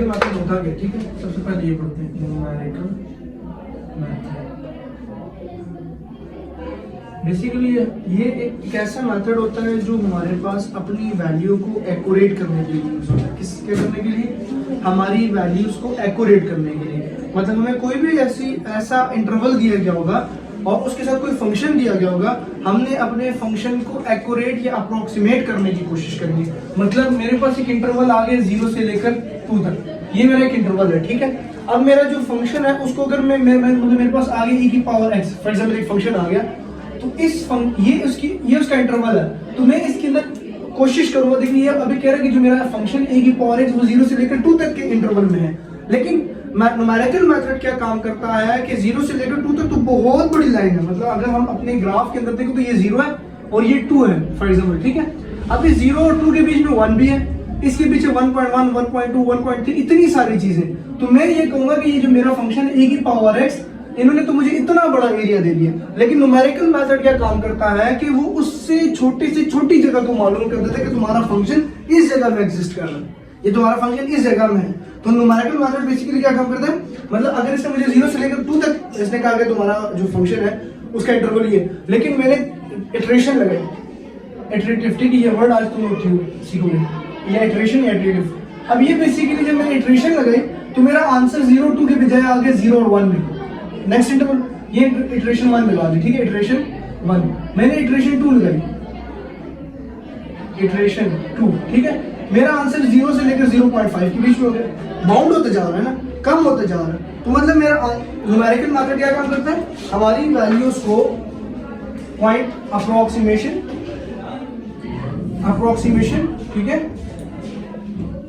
बातें होता है, ठीक है। सबसे पहले ये पढ़ते हैं न्यूमेरिकल मेथड। बेसिकली ये एक ऐसा मेथड होता है जो हमारे पास अपनी वैल्यू को एक्यूरेट करने के लिए यूज होता है। किसके करने के लिए? हमारी वैल्यूज को एक्यूरेट करने के लिए। मतलब हमें कोई भी ऐसा इंटरवल दिया गया होगा और उसके साथ कोई फंक्शन दिया गया होगा, हमने अपने फंक्शन को एक्यूरेट या अप्रोक्सीमेट करने की कोशिश करनी है। मतलब मेरे पास एक इंटरवल आ गया 0 से लेकर 2 तक, ये मेरा एक इंटरवल है, ठीक है। अब मेरा जो फंक्शन है उसको अगर मैं मेरे पास आगे e की पावर x फॉर एग्जांपल एक फंक्शन आ गया, तो ये उसका इंटरवल है। तो मैं इसके अंदर कोशिश करूंगा। देखिए ये अभी कह रहा है कि जो मेरा फंक्शन a की पावर x वो 0 से लेकर 2 तक के इंटरवल में है, लेकिन न्यूमेरिकल मेथड क्या काम करता है कि 0 से लेकर 2 तक तो बहुत बड़ी लाइन है। मतलब अगर हम अपने ग्राफ के अंदर देखें तो ये 0 है और ये 2 है फॉर एग्जांपल, ठीक है। अब इस 0 और 2 के बीच में 1 भी है, इसके पीछे 1.1, 1.2, 1.3 इतनी सारी चीजें। तो मैं ये कहूंगा कि ये जो मेरा फंक्शन है a की पावर x, इन्होंने तो मुझे इतना बड़ा एरिया दे दिया। लेकिन न्यूमेरिकल मेथड क्या काम करता है कि वो उससे छोटी से छोटी जगह को मालूम कर देता है कि तुम्हारा फंक्शन इस जगह में एग्जिस्ट कर रहा है, ये तुम्हारा फंक्शन इस जगह में है। तो न्यूमेरिकल मेथड बेसिकली क्या काम करता है, मतलब अगर इसने मुझे 0 से लेकर 2 तक इसने कहा कि तुम्हारा जो फंक्शन है उसका इंटरवल ये, लेकिन मैंने इटरेशन लगाई, इटरेटिव, ठीक है। ये वर्ड आज तुम सीखोगे, या इटरेशन या इटरेटिव। अब ये बेसिकली जब मैंने इटरेशन लगाई तो मेरा आंसर 0 2 के बजाय आ गया 0 और 1 में। नेक्स्ट इंटरवल ये इटरेशन 1 लगा दी, ठीक है, इटरेशन 1। मैंने इटरेशन 2 लगाई, इटरेशन 2, ठीक है। मेरा आंसर 0 से लेकर 0.5 के बीच में हो गया। बाउंड होते जा रहा है ना, कम होते जा रहा है। तो मतलब मेरा न्यूमेरिकल मेथड क्या काम करता है, हमारी वैल्यूज को पॉइंट अप्रोक्सीमेशन, ठीक है,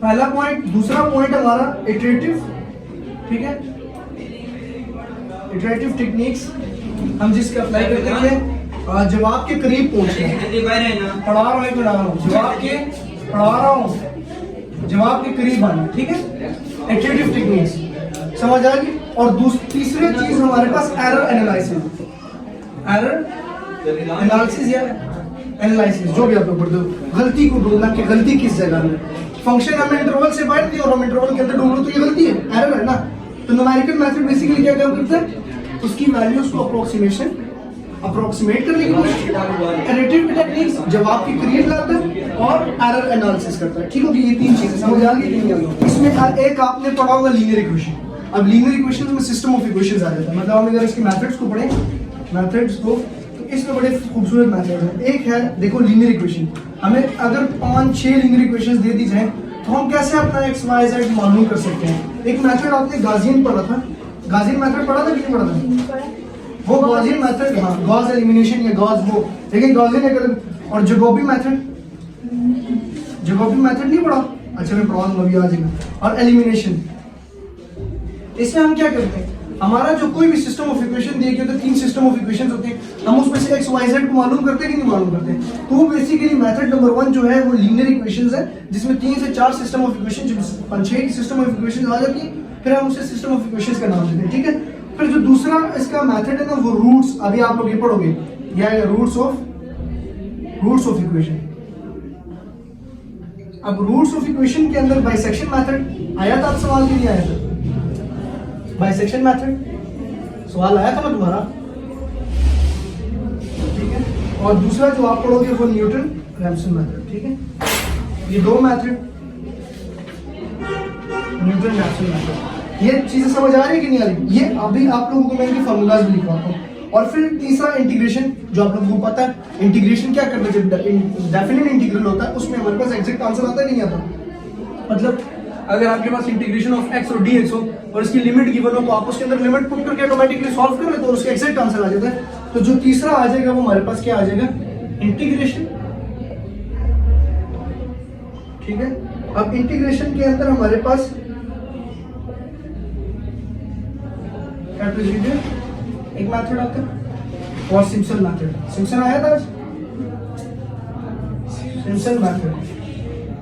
पहला पॉइंट। दूसरा पॉइंट हमारा इटरेटिव, ठीक है, इटरेटिव टेक्निक्स हम जिसके अप्लाई करते हैं जवाब के करीब पहुंचना है। पढ़ा रहा हूँ जवाब के करीब आना, ठीक है, इटरेटिव टेक्निक्स समझ आ गई। और तीसरी चीज हमारे पास एरर एनालिसिस या एनालिसिस, जो भी आप लोग पढ़ते हो, गलती को ढूंढना कि गलती किस जगह में। फंक्शन हमें इंटरवल से बाहर दिया और हम इंटरवल के अंदर ढूंढ लो तो ये गलती है, एरर है ना। तो न्यूमेरिकल मेथड बेसिकली क्या काम करता है, उसकी वैल्यूज को अप्रोक्सीमेट करने की कोशिश करता है, इटरेटिव टेक्निक्स जवाब के करीब लाता है, और एरर एनालिसिस करता है, ठीक है। ये 3 चीजें समझ आ गई। इसमें एक आपने पढ़ा होगा लीनियर इक्वेशन। अब लीनियर इक्वेशन में सिस्टम ऑफ इक्वेशंस आ जाता है। मतलब हम अगर इसके मेथड्स को पढ़ें, तो इसमें बड़े खूबसूरत मेथड्स हैं। एक है देखो लीनियर इक्वेशन, हमें अगर 5-6 लीनियर इक्वेशंस दे दी जाए तो हम कैसे अपना x y z मालूम कर सकते हैं। एक मेथड आपने गॉसियन पढ़ा था, गॉसियन मेथड पढ़ा था कि नहीं पढ़ा था? वो गॉसियन मेथड, हाँ, गॉस एलिमिनेशन या गॉस वो, लेकिन गॉसियन एक अलग। और जैकोबी मेथड नहीं पढ़ा? अच्छा मैं पढ़ाऊंगा अभी आ जाएगा। और एलिमिनेशन, इसमें हम क्या करते हैं, हमारा जो कोई भी सिस्टम ऑफ इक्वेशन दिए गए, तो 3 सिस्टम ऑफ इक्वेशंस होते हैं, हम उसमें से x y z को मालूम करते हैं कि नहीं मालूम करते। तो वो बेसिकली मेथड नंबर 1 जो है वो लीनियर इक्वेशंस है, जिसमें 3 से 4 सिस्टम ऑफ इक्वेशन, जो 5-6 सिस्टम ऑफ इक्वेशंस आ जाती है, फिर हम उसे सिस्टम ऑफ इक्वेशंस का नाम देते हैं, ठीक है। फिर जो दूसरा इसका मेथड है ना, वो रूट्स, अभी आप लोग ये पढ़ोगे, या रूट्स ऑफ इक्वेशन। अब रूट्स ऑफ इक्वेशन के अंदर बाइसेक्शन मेथड आया था, आप सवाल के लिए आया था, बाइसेक्शन मेथड सवाल आया था ना तुम्हारा, ठीक है। और दूसरा जो आप पढ़ोगे वो न्यूटन रैमसन मेथड, ठीक है। ये 2 मेथड, न्यूटन रैमसन मेथड, ये चीजें समझ आ रही है कि नहीं आ रही? ये अभी आप लोगों को मैं इनके फॉर्मूलाज भी लिखवाता हूँ। और फिर तीसरा इंटीग्रेशन, जो आप लोगों को पता है इंटीग्रेशन क्या करता है, जब डेफिनेट इंटीग्रल होता है उसमें हमारे पास एग्जैक्ट आंसर आता है कि नहीं आता। मतलब अगर आपके पास इंटीग्रेशन ऑफ x और dx हो और इसकी लिमिट गिवन हो, तो आप उसके अंदर लिमिट पुट करके ऑटोमेटिकली सॉल्व कर लेते हो, उसका एग्जैक्ट आंसर आ जाता है। तो जो तीसरा आ जाएगा वो हमारे पास क्या आ जाएगा, इंटीग्रेशन, ठीक है। अब इंटीग्रेशन के अंदर हमारे पास एक मेथड आता है और सिम्पसन मेथड। सिम्पसन आया था, सिम्पसन मेथड,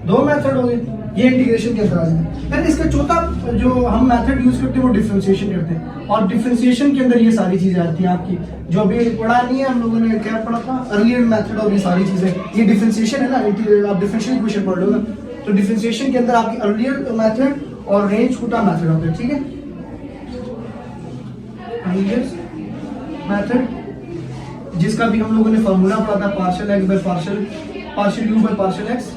2 मेथड हो गए, ये इंटीग्रेशन के अंदर आ जाए। फिर इसका चौथा जो हम मेथड यूज करते हैं वो डिफरेंशिएशन करते हैं, और डिफरेंशिएशन के अंदर ये सारी चीजें आती हैं आपकी, जो अभी पढ़ा नहीं है हम लोगों ने, क्या पढ़ा था, अर्लियर मेथड, और ये सारी चीजें, ये डिफरेंशिएशन है ना, आप डिफरेंशियल इक्वेशन पढ़ लो ना। तो डिफरेंशिएशन के अंदर आपकी अर्लियर मेथड और रेंज छोटा मेथड होता है, ठीक है। मेथड जिसका भी हम लोगों ने फॉर्मूला पढ़ा था, partial x by partial u by partial x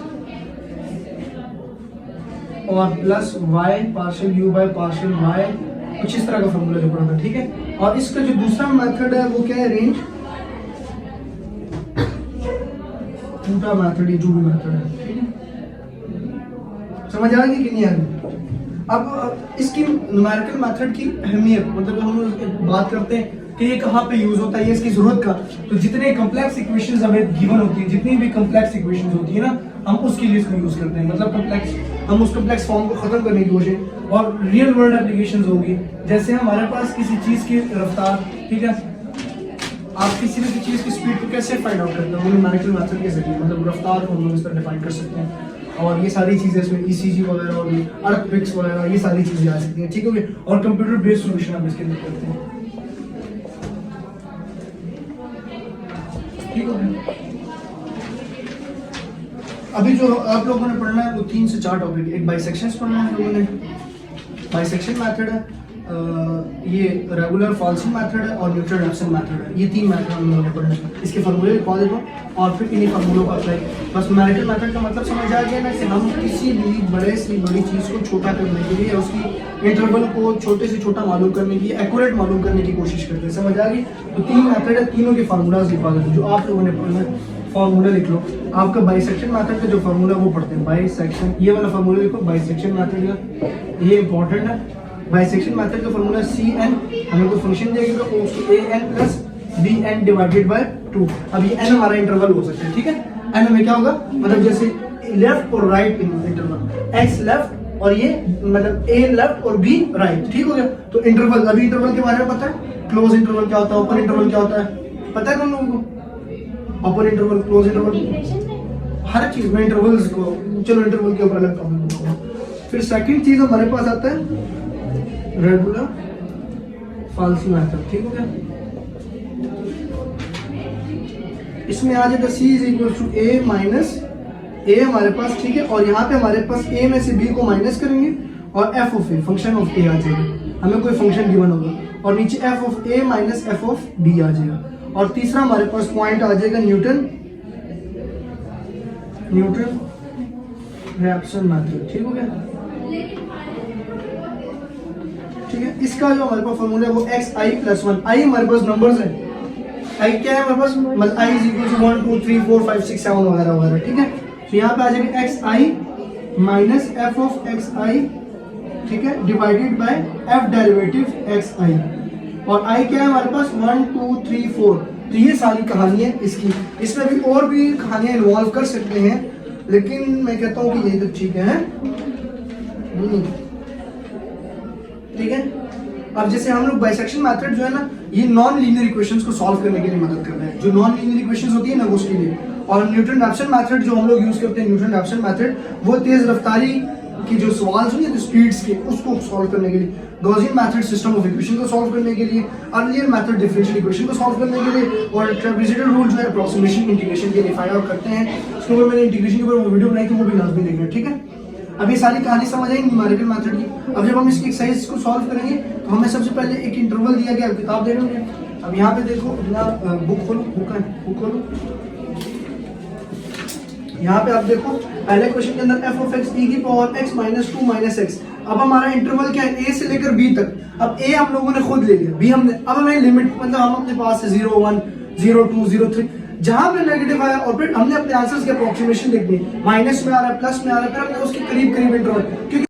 और plus y partial u by partial y, कुछ इस तरह का फॉर्मूला जो पढ़ा था, ठीक है। और इसका जो दूसरा मेथड है वो क्या है, रेंज छोटा मेथड, ये जो भी मेथड है, ठीक है। समझ आ गई कि नहीं आ गई? अब इसकी न्यूमेरिकल मेथड की अहमियत, मतलब हम बात करते हैं कि ये कहाँ पे यूज होता है, ये इसकी जरूरत का, तो जितने कॉम्प्लेक्स इक्वेशंस हमें गिवन होती है, जितनी भी कॉम्प्लेक्स इक्वेशंस होती है ना, हम उसके लिए इसको यूज करते हैं। मतलब कॉम्प्लेक्स, हम उस कॉम्प्लेक्स फॉर्म को खत्म करने की कोशिश, और रियल वर्ल्ड एप्लीकेशंस होगी, जैसे हमारे पास किसी चीज की रफ्तार, ठीक है, आप किसी भी चीज की स्पीड को कैसे फाइंड आउट करते हो, न्यूमेरिकल मेथड के जरिए, मतलब रफ्तार को हम लोग इस तरह डिफाइन कर सकते हैं। और ये सारी चीजें इसमें ईसीजी वगैरह और अर्थक्वेक्स वगैरह, ये सारी चीजें आ सकती हैं, ठीक है। और कंप्यूटर बेस्ड सॉल्यूशन हम इसके अंदर करते हैं, ठीक है। अभी जो आप लोगों ने पढ़ना है वो 3 से 4 टॉपिक, एक बाइसेक्शंस पढ़ना है लोगों ने, बाइसेक्शन मेथड है, ये रेगुलर फॉल्सिंग मेथड है और न्यूटन रैप्सन मेथड है। ये 3 मेथड हम लोगों ने पढ़ना है। इसके फॉर्मूले लिखवा देता हूँ और फिर इन्हीं फॉर्मूलों का अप्लाई। बस न्यूमेरिकल मेथड का मतलब समझ आ गया ना, कि हम किसी भी बड़े से बड़ी चीज़ को छोटा करने के लिए, उसकी इंटरवल को छोटे से छोटा मालूम करने की, एक्यूरेट मालूम करने की कोशिश करते हैं। समझ आ गई? तो 3 मेथड है, तीनों के फार्मूलाज लिखवा देते हैं जो आप लोगों ने पढ़ना है। फार्मूला लिख लो। आपका बाइसेक्शन मेथड का जो फार्मूला वो पढ़ते हैं, बाइसेक्शन, ये वाला फार्मूला लिखो बाइसेक्शन मेथड का, ये इंपॉर्टेंट है। बाइसेक्शन मेथड का फार्मूला CN, हमें कोई फंक्शन देगा तो उसको AN plus BN divided by 2। अब ये n हमारा इंटरवल हो सकता है, ठीक है। n में क्या होगा, मतलब जैसे लेफ्ट और राइट इंटरवल, x लेफ्ट और ये मतलब A लेफ्ट और B राइट, ठीक हो गया। तो इंटरवल, अभी इंटरवल के बारे में पता है, क्लोज इंटरवल क्या होता है, ओपन इंटरवल क्या होता है, पता है तुम लोगों को? ओपन इंटरवल, क्लोज इंटरवल, हर चीज में इंटरवल्स को, चलो इंटरवल के ऊपर अलग टॉपिक। फिर सेकंड चीज हमारे पास आता है रेगुलर फॉल्सिंग मेथड, ठीक हो गया। इसमें आ जाएगा C is equal to A minus A हमारे पास, ठीक है। और यहाँ पे हमारे पास A में से B को माइनस करेंगे और f of A, function of A आ जाएगा, हमें कोई फंक्शन गिवन होगा, और नीचे f of A minus f of B आ जाएगा। और तीसरा हमारे पास पॉइंट आ जाएगा न्यूटन रैप्सन मेथड, ठीक हो गया, ठीक है। इसका जो हमारे पास फॉर्मूला है वो xi प्लस 1, i हमारे पास नंबर्स है, i क्या है हमारे पास, मतलब i इज इक्वल टू 1 2 3 4 5 6 7 वगैरह वगैरह, ठीक है। तो यहाँ पे आ जाएगा xi minus f of xi, ठीक है, divided by f derivative xi। और i क्या है हमारे पास 1 2 3 4। तो ये सारी कहानी है इसकी। इसमें भी और भी कहानियां इन्वॉल्व कर सकते हैं, लेकिन मैं कहता हूँ कि यही तक ठीक है, ठीक है। अब जैसे हम लोग बाइसेक्शन मेथड जो है ना, ये नॉन लीनियर इक्वेशंस को सॉल्व करने के लिए मदद कर रहे हैं, जो नॉन लीनियर इक्वेशंस होती है ना, वो उसके लिए। और न्यूटन रैप्सन मेथड जो हम लोग यूज करते हैं, न्यूटन रैप्सन मेथड, वो तेज रफ्तारी की जो सवाल होते हैं स्पीड्स के, उसको सॉल्व करने के लिए, Gaussian method system of equation को सॉल्व करने के लिए, अर्लियर मेथड डिफरेंशियल इक्वेशन को सॉल्व करने के लिए, और ट्रेपेजोइडल रूल जो है अप्रोक्सीमेशन इंटीग्रेशन के लिए फाइंड आउट करते हैं। उसके ऊपर मैंने इंटीग्रेशन के ऊपर वीडियो बनाई थी, वो भी लाजमी देखना, ठीक है। अब ये सारी कहानी समझ आएगी न्यूमेरिकल मेथड की। अब जब हम इसकी एक्सरसाइज को सॉल्व करेंगे तो हमें सबसे पहले एक इंटरवल दिया गया, किताब दे रहे हैं। अब यहाँ पे देखो, अपना बुक खोलो, बुक खोलो, यहाँ पे आप देखो पहले क्वेश्चन के अंदर f ऑफ x e की power x minus 2 minus x। अब हमारा इंटरवल क्या है, a से लेकर b तक। अब a हम लोगों ने खुद ले लिया, b हमने, अब हमें लिमिट, मतलब हम अपने पास 0 1 0 2 0 3, जहां पे नेगेटिव आया और फिर हमने अपने आंसर्स के अप्रोक्सीमेशन देखनी, माइनस में आ रहा है, प्लस में आ रहा है, फिर हमने उसके करीब करीब इंटरवल, क्योंकि